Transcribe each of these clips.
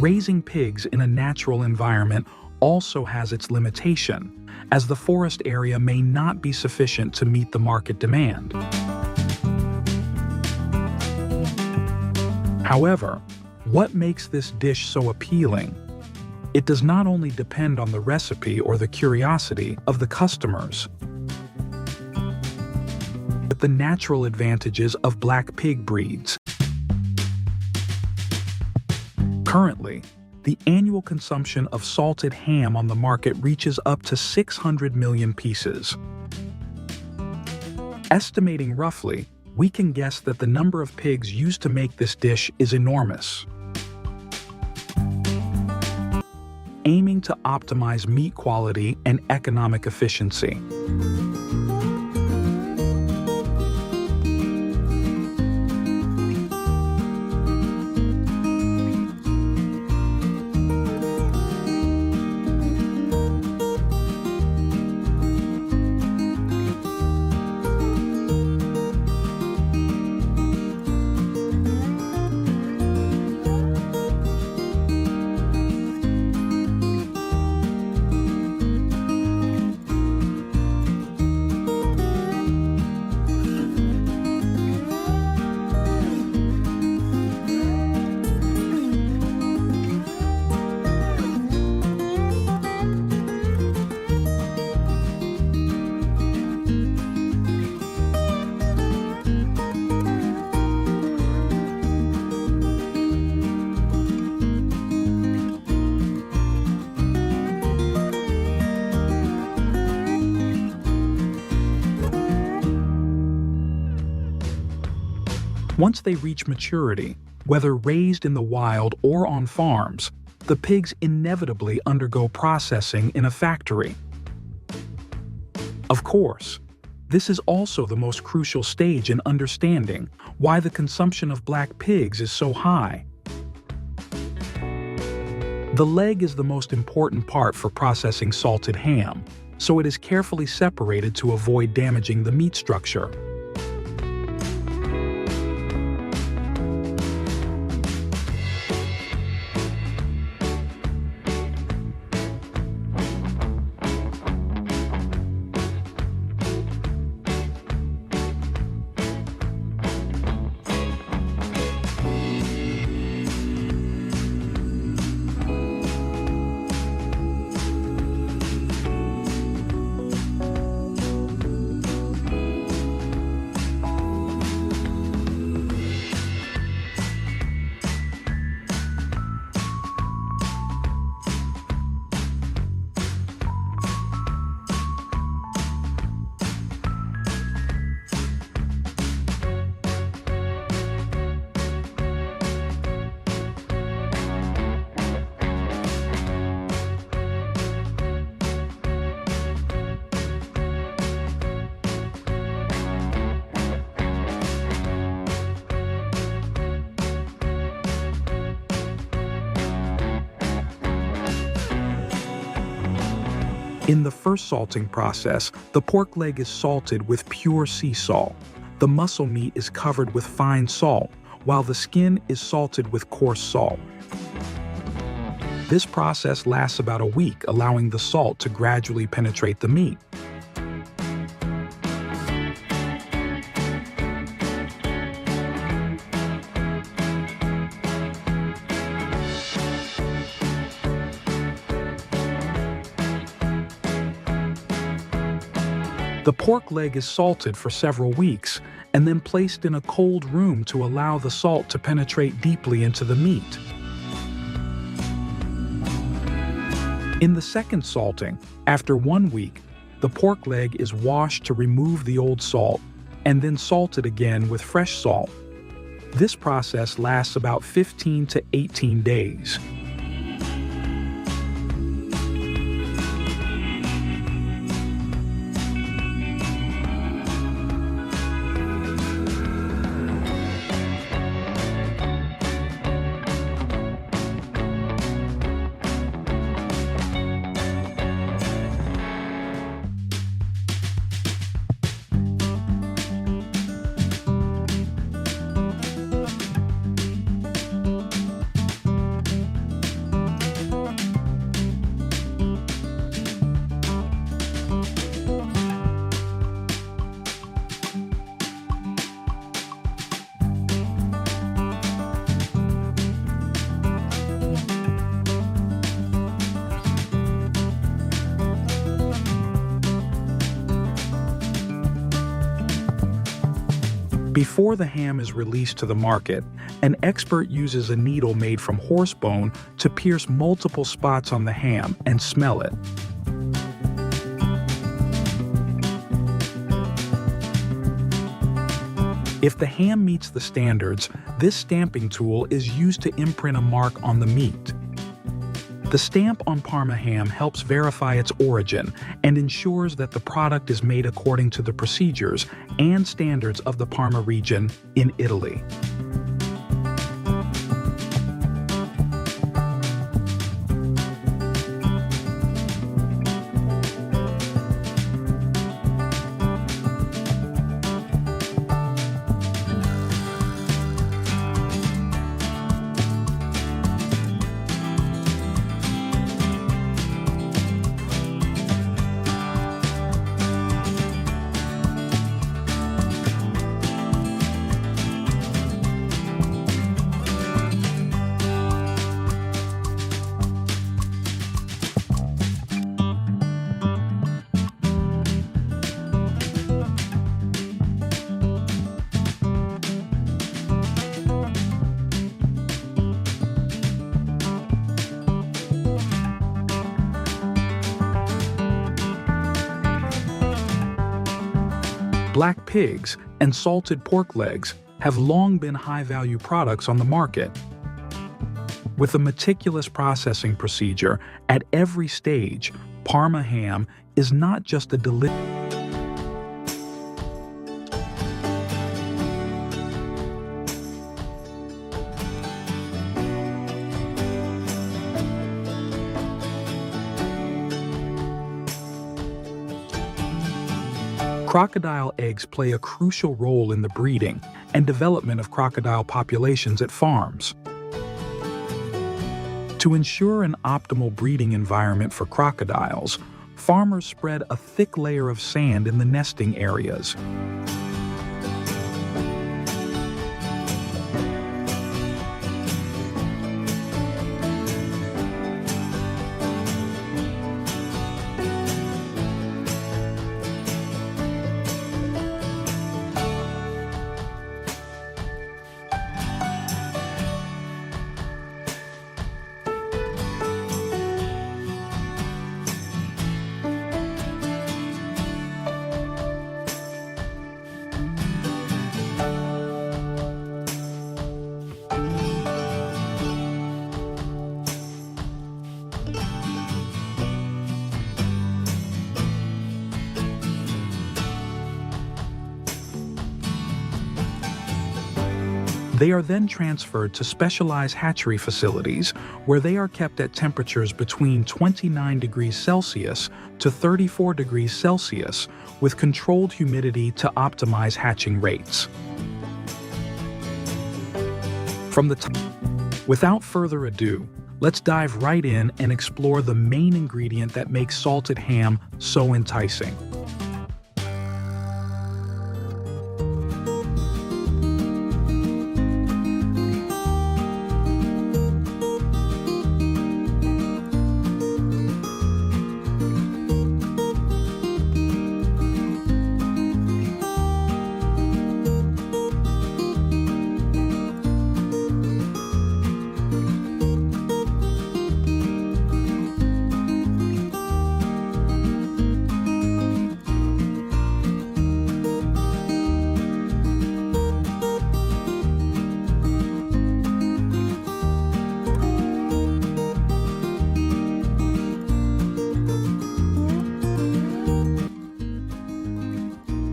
Raising pigs in a natural environment also has its limitation, as the forest area may not be sufficient to meet the market demand. However, what makes this dish so appealing? It does not only depend on the recipe or the curiosity of the customers, but the natural advantages of black pig breeds. Currently, the annual consumption of salted ham on the market reaches up to 600 million pieces. Estimating roughly, we can guess that the number of pigs used to make this dish is enormous. Aiming to optimize meat quality and economic efficiency. Once they reach maturity, whether raised in the wild or on farms, the pigs inevitably undergo processing in a factory. Of course, this is also the most crucial stage in understanding why the consumption of black pigs is so high. The leg is the most important part for processing salted ham, so it is carefully separated to avoid damaging the meat structure. In the first salting process, the pork leg is salted with pure sea salt. The muscle meat is covered with fine salt, while the skin is salted with coarse salt. This process lasts about a week, allowing the salt to gradually penetrate the meat. The pork leg is salted for several weeks and then placed in a cold room to allow the salt to penetrate deeply into the meat. In the second salting, after 1 week, the pork leg is washed to remove the old salt and then salted again with fresh salt. This process lasts about 15 to 18 days. Before the ham is released to the market, an expert uses a needle made from horse bone to pierce multiple spots on the ham and smell it. If the ham meets the standards, this stamping tool is used to imprint a mark on the meat. The stamp on Parma ham helps verify its origin and ensures that the product is made according to the procedures and standards of the Parma region in Italy. Black pigs and salted pork legs have long been high-value products on the market. With a meticulous processing procedure at every stage, Parma ham is not just a delicious Crocodile eggs play a crucial role in the breeding and development of crocodile populations at farms. To ensure an optimal breeding environment for crocodiles, farmers spread a thick layer of sand in the nesting areas. They are then transferred to specialized hatchery facilities where they are kept at temperatures between 29 degrees Celsius to 34 degrees Celsius with controlled humidity to optimize hatching rates. Without further ado, let's dive right in and explore the main ingredient that makes salted ham so enticing.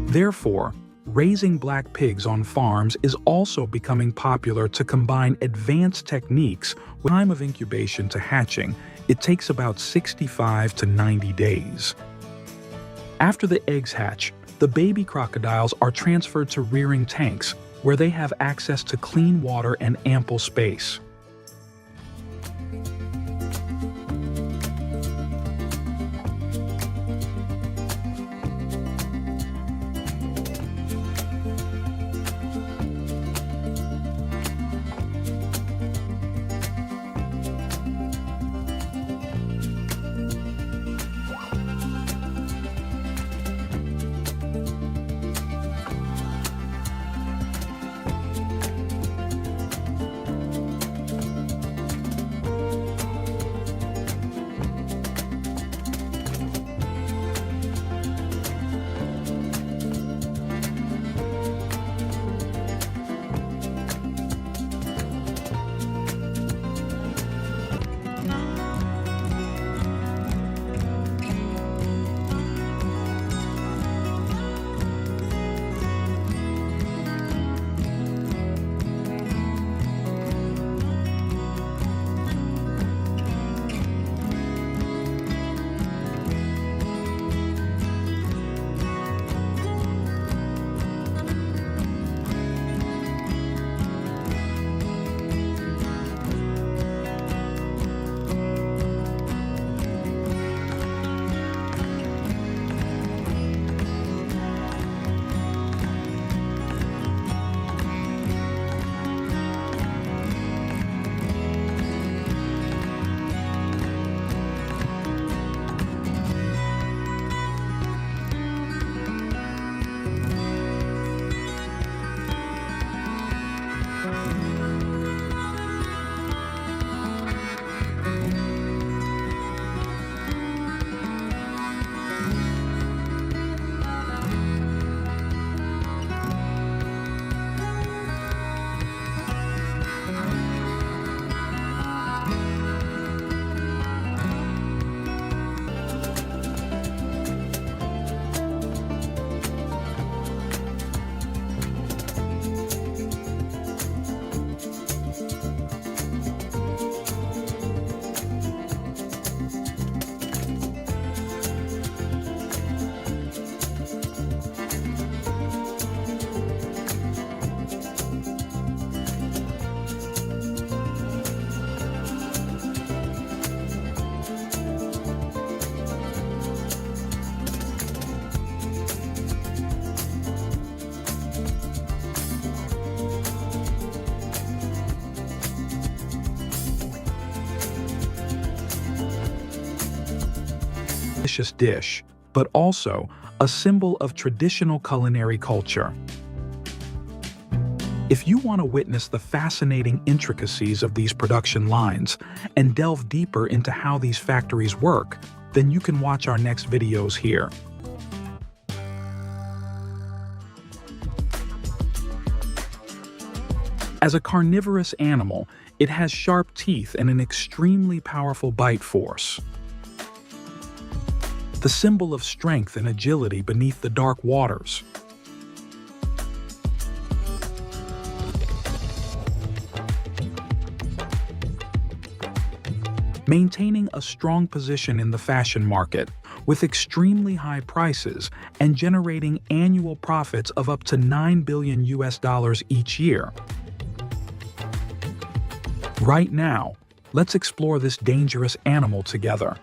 Therefore, raising black pigs on farms is also becoming popular to combine advanced techniques with time of incubation to hatching. It takes about 65 to 90 days. After the eggs hatch, the baby crocodiles are transferred to rearing tanks, where they have access to clean water and ample space. delicious dish, but also a symbol of traditional culinary culture. If you want to witness the fascinating intricacies of these production lines and delve deeper into how these factories work, then you can watch our next videos here. As a carnivorous animal, it has sharp teeth and an extremely powerful bite force. The symbol of strength and agility beneath the dark waters. Maintaining a strong position in the fashion market with extremely high prices and generating annual profits of up to $9 billion each year. Right now, let's explore this dangerous animal together.